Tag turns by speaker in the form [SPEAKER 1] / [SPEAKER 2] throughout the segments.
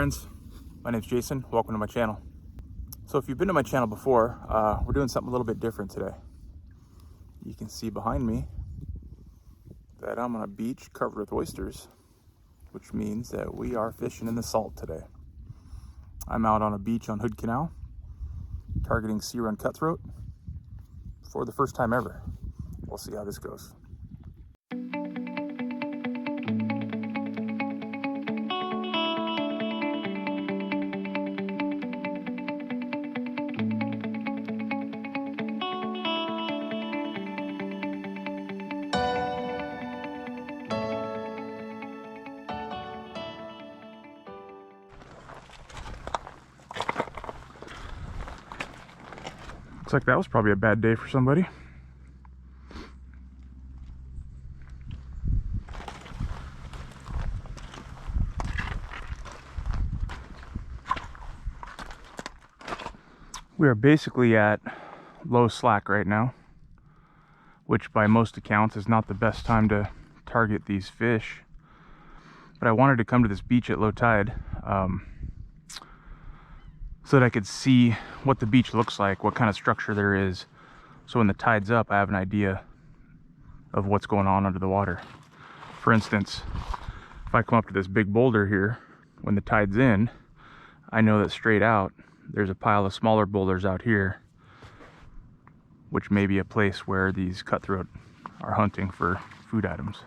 [SPEAKER 1] friends, my name's Jason. Welcome to my channel. So if you've been to my channel before, we're doing something a little bit different today. You can see behind me that I'm on a beach covered with oysters, which means that we are fishing in the salt today. I'm out on a beach on Hood Canal, targeting sea run cutthroat for the first time ever. We'll see how this goes. Looks like that was probably a bad day for somebody. We are basically at low slack right now, which by most accounts is not the best time to target these fish. But I wanted to come to this beach at low tide so that I could see what the beach looks like, what kind of structure there is. So when the tide's up, I have an idea of what's going on under the water. For instance, if I come up to this big boulder here, when the tide's in, I know that straight out, there's a pile of smaller boulders out here, which may be a place where these cutthroat are hunting for food items.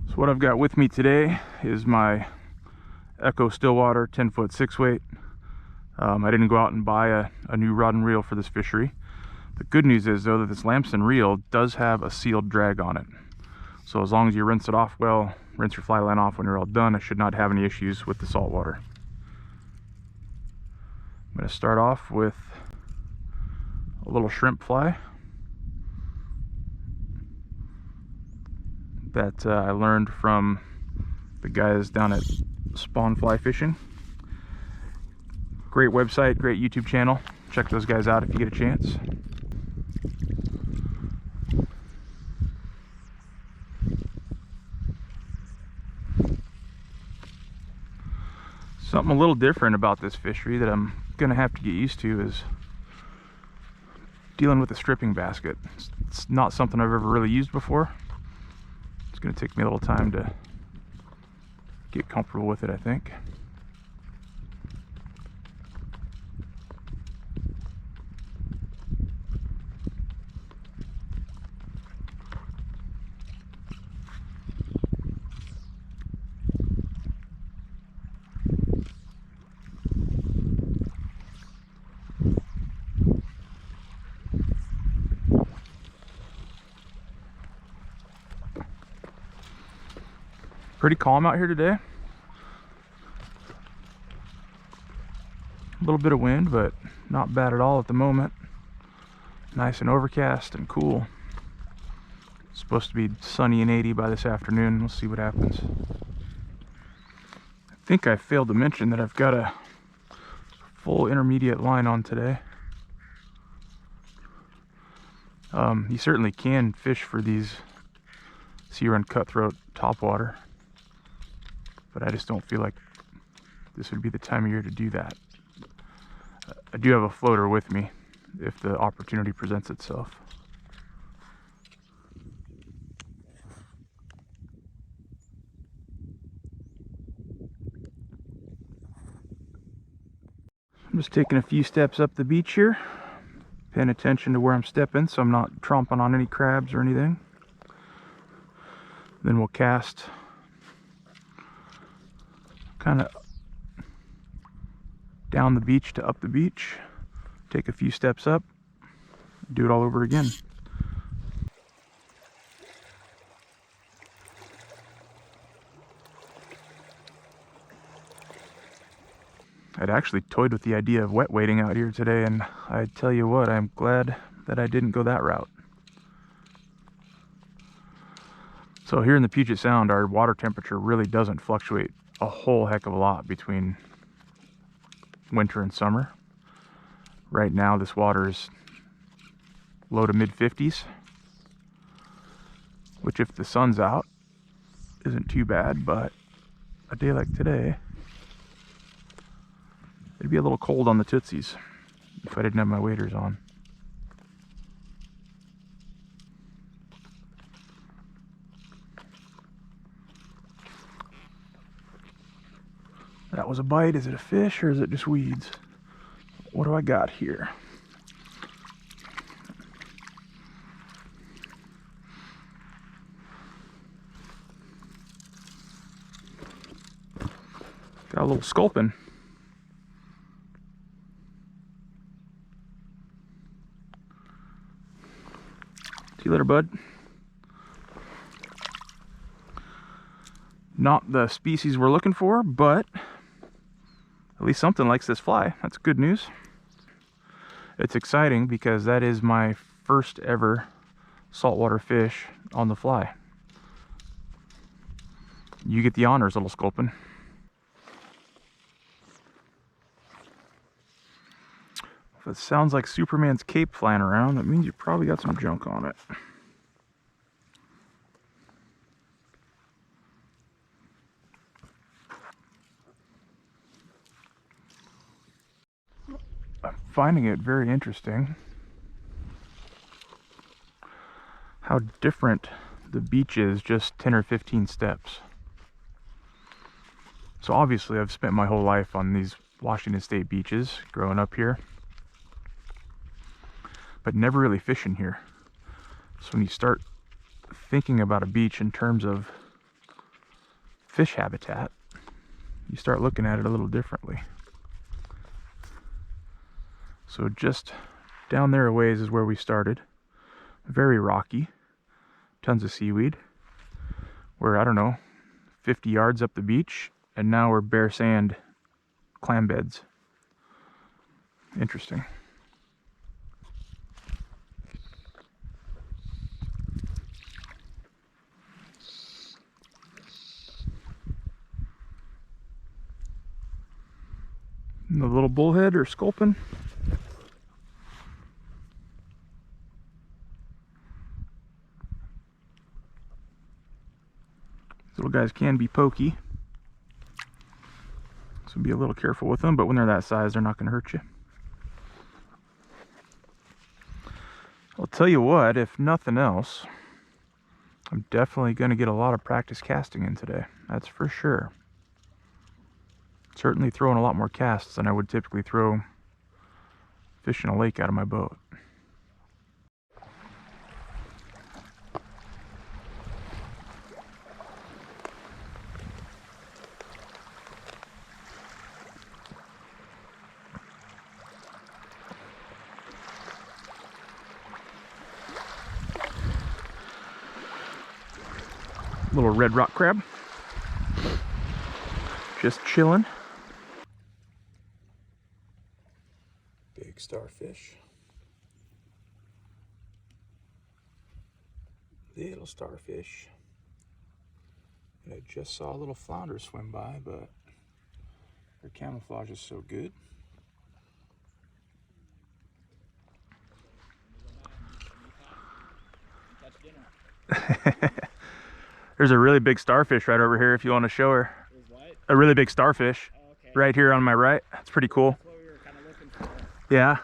[SPEAKER 1] So what I've got with me today is my Echo Stillwater 10-foot 6-weight. I didn't go out and buy a new rod and reel for this fishery. The good news is though that this Lamson reel does have a sealed drag on it. So as long as you rinse it off well, rinse your fly line off when you're all done, I should not have any issues with the salt water. I'm going to start off with a little shrimp fly that I learned from the guys down at Spawn Fly Fishing. Great website, great YouTube channel. Check those guys out if you get a chance. Something a little different about this fishery that I'm gonna have to get used to is dealing with a stripping basket. It's not something I've ever really used before. It's gonna take me a little time to get comfortable with it, I think. Pretty calm out here today. A little bit of wind, but not bad at all at the moment. Nice and overcast and cool. It's supposed to be sunny and 80 by this afternoon. We'll see what happens. I think I failed to mention that I've got a full intermediate line on today. You certainly can fish for these sea run cutthroat topwater, but I just don't feel like this would be the time of year to do that. I do have a floater with me if the opportunity presents itself. I'm just taking a few steps up the beach here, paying attention to where I'm stepping so I'm not tromping on any crabs or anything. Then we'll cast kind of down the beach to up the beach, take a few steps up, do it all over again. I'd actually toyed with the idea of wet wading out here today, and I tell you what, I'm glad that I didn't go that route. So here in the Puget Sound, our water temperature really doesn't fluctuate a whole heck of a lot between winter and summer. Right now this water is low to mid 50s, which if the sun's out isn't too bad, but a day like today It'd be a little cold on the tootsies if I didn't have my waders on. That was a bite. Is it a fish or is it just weeds? What do I got here? Got a little sculpin. See you later, bud. Not the species we're looking for, but at least something likes this fly. That's good news. It's exciting because that is my first ever saltwater fish on the fly. You get the honors, little sculpin. If it sounds like Superman's cape flying around, that means you probably got some junk on it. I'm finding it very interesting how different the beach is just 10 or 15 steps. So obviously I've spent my whole life on these Washington State beaches growing up here, but never really fishing here. So when you start thinking about a beach in terms of fish habitat, you start looking at it a little differently. So just down there a ways is where we started. Very rocky, tons of seaweed. We're, I don't know, 50 yards up the beach, and now we're bare sand clam beds. Interesting. And the little bullhead or sculpin. Little guys can be pokey, so be a little careful with them, but when they're that size, they're not going to hurt you. I'll tell you what, if nothing else, I'm definitely going to get a lot of practice casting in today. That's for sure. Certainly throwing a lot more casts than I would typically throw fishing a lake out of my boat. Little red rock crab, just chilling. Big starfish, little starfish, and I just saw a little flounder swim by, but their camouflage is so good. There's a really big starfish right over here if you want to show her. A really big starfish. Oh, okay. Right here on my right. That's pretty cool. That's what we were kind of looking for. Yeah.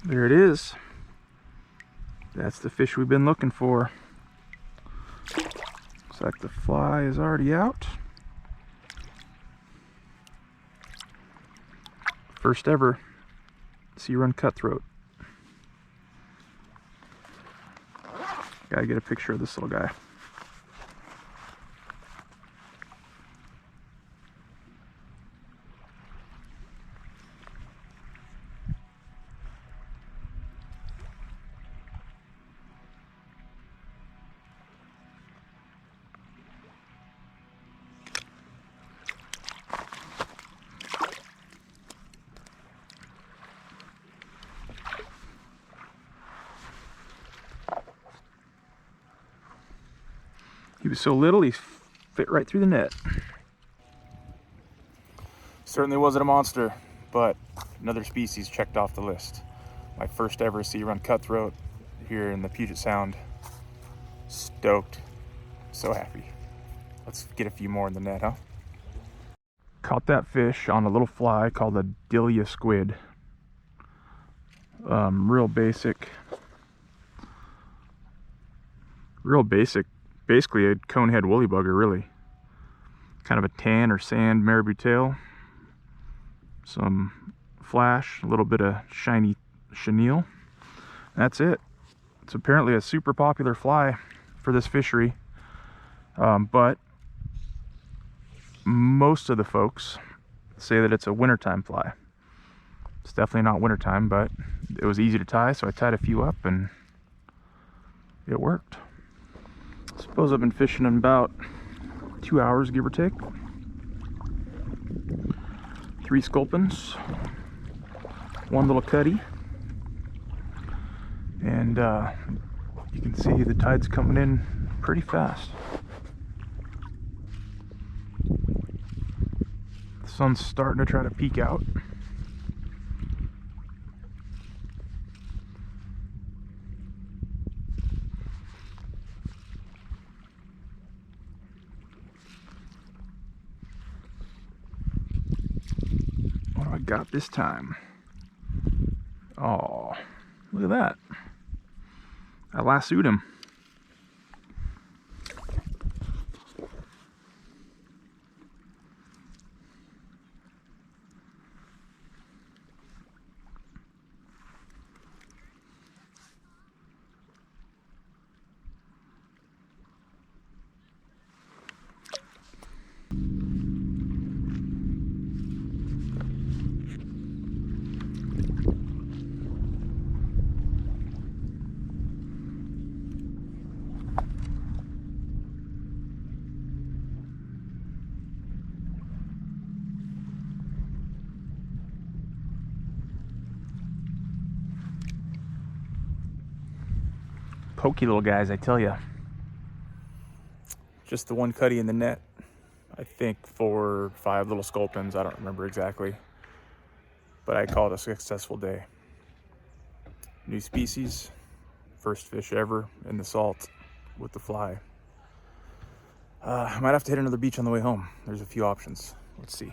[SPEAKER 1] There it is. That's the fish we've been looking for. Looks like the fly is already out. First ever sea run cutthroat. Gotta get a picture of this little guy. He was so little, he fit right through the net. Certainly wasn't a monster, but another species checked off the list. My first ever sea run cutthroat here in the Puget Sound. Stoked. So happy. Let's get a few more in the net, huh? Caught that fish on a little fly called a Dilia squid. Real basic, basically a conehead woolly bugger, really. Kind of a tan or sand marabou tail, some flash, a little bit of shiny chenille. That's it. It's apparently a super popular fly for this fishery, but most of the folks say that it's a wintertime fly. It's definitely not wintertime, but it was easy to tie, so I tied a few up and it worked. I suppose I've been fishing in about 2 hours, give or take. 3 sculpins, 1 little cutty, and you can see the tide's coming in pretty fast. The sun's starting to try to peek out. What do I got this time? Oh, look at that. I lassoed him. Pokey little guys, I tell ya. Just the 1 cutty in the net. I think 4 or 5 little sculpins. I don't remember exactly. But I call it a successful day. New species. First fish ever in the salt with the fly. I might have to hit another beach on the way home. There's a few options. Let's see.